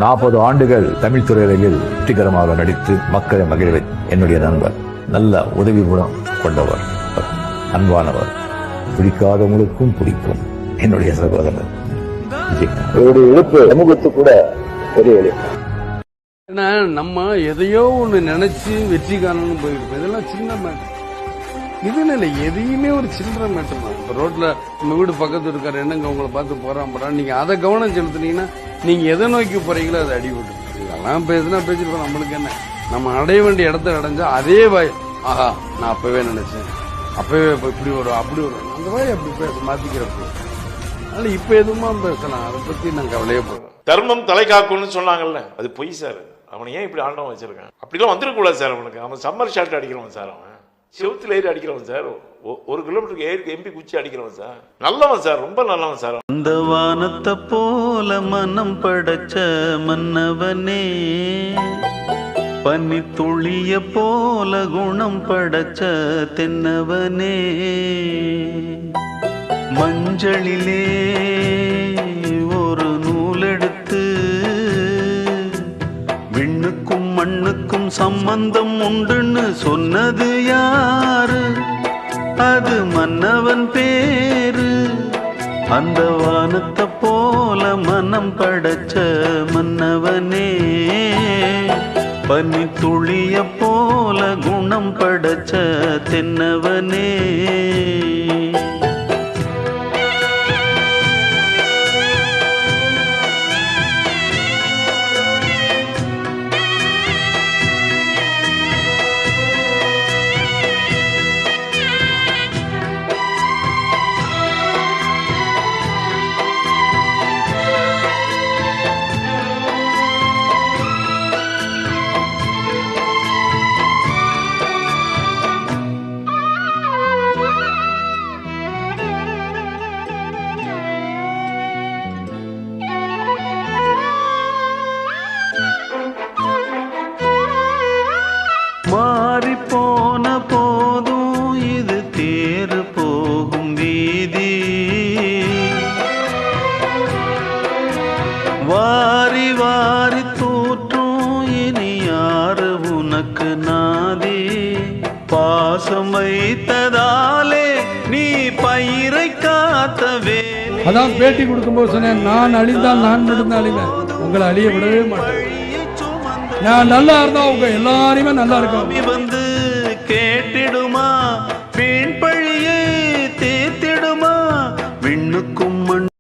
40 ஆண்டுகள் தமிழ் திரையுலகில் வெற்றிகரமாக நடித்து மக்களை மகிழ்வை என்னுடைய நண்பர், நல்ல உதவி குணம் கொண்டவர், அன்பானவர், பிடிக்காதவங்களுக்கும் பிடிக்கும் என்னுடைய சகோதரர் இவருடைய இழப்பு சமூகத்து கூட பெரிய இழப்பு. ஏன்னா நம்ம எதையோ ஒண்ணு நினைச்சு வெற்றி காணணும்னு போயிருப்போம். இதெல்லாம் சின்ன மேட்டர். இதுன்னு இல்லை, எதையுமே ஒரு சில்லற மேட்டர் தான். இப்ப ரோட்ல நம்ம வீடு பக்கத்து இருக்காரு, என்னங்க உங்களை பார்த்து போறான், நீங்க அதை கவனம் செலுத்தினீங்கன்னா நீங்க எதை நோக்கி போறீங்களோ அதை அடிபட்டு. இதெல்லாம் பேசுனா பேசிருப்போம். நம்மளுக்கு என்ன, நம்ம அடைய வேண்டிய இடத்த அடைஞ்சா அதே வாய், ஆஹா நான் அப்பவே நினைச்சேன், அப்பவே இப்படி வரும் அப்படி வரும், அந்த வாய் அப்படி பேச மாத்திக்கிறப்போ. அதனால இப்ப எதுவுமா பேசலாம், அதை பத்தி நான் கவலையே போறேன். தர்மம் தலை காக்கும்னு சொன்னாங்கல்ல, அது பொய் சார். அவனை ஏன் இப்படி ஆண்டவன் வச்சிருக்கான்? அப்படிலாம் வந்துடக்கூடாது சார். அவனுக்கு அவன் சம்மர் ஷாட் அடிக்கிறவன் சார், அவன் செவுத்துல ஏறி அடிக்கிறவன் சார், 1 கிலோமீட்டருக்கு ஏறி எம்பி குச்சி அடிக்கிறவன் சார். நல்லவன் சார், ரொம்ப நல்லவன் சார். அந்த வானத்தை போல மனம் படைச்ச மன்னவனே, பனி துளிய போல குணம் படைச்ச தென்னவனே, மஞ்சளிலே ஒரு நூலெடுத்து விண்ணுக்கும் மண்ணுக்கும் சம்பந்தம் உண்டுன்னு சொன்னது யாரு? அது மன்னவன் பேரு. அந்த வானத்தை போல மனம் படைச்ச மன்னவனே, பனி துளிய போல குணம் படைச்ச தென்னவனே. மாறி போன போதும் இது தேறு போகும் வீதி, வாரி வாரி தூற்றும் இனி யாரு உனக்கு நாதி? பாசம் வைத்ததாலே நீ பயிரை காத்தவே. அதான் பேட்டி கொடுக்கும்போது சொன்னேன், நான் அழிந்தால் நான் மட்டும்தான் அழிவேன், உங்களை அழிய விடவே மாட்டேன். நான் நல்லா இருந்தா உங்க எல்லாரையுமே நல்லா இருக்கும். வந்து கேட்டு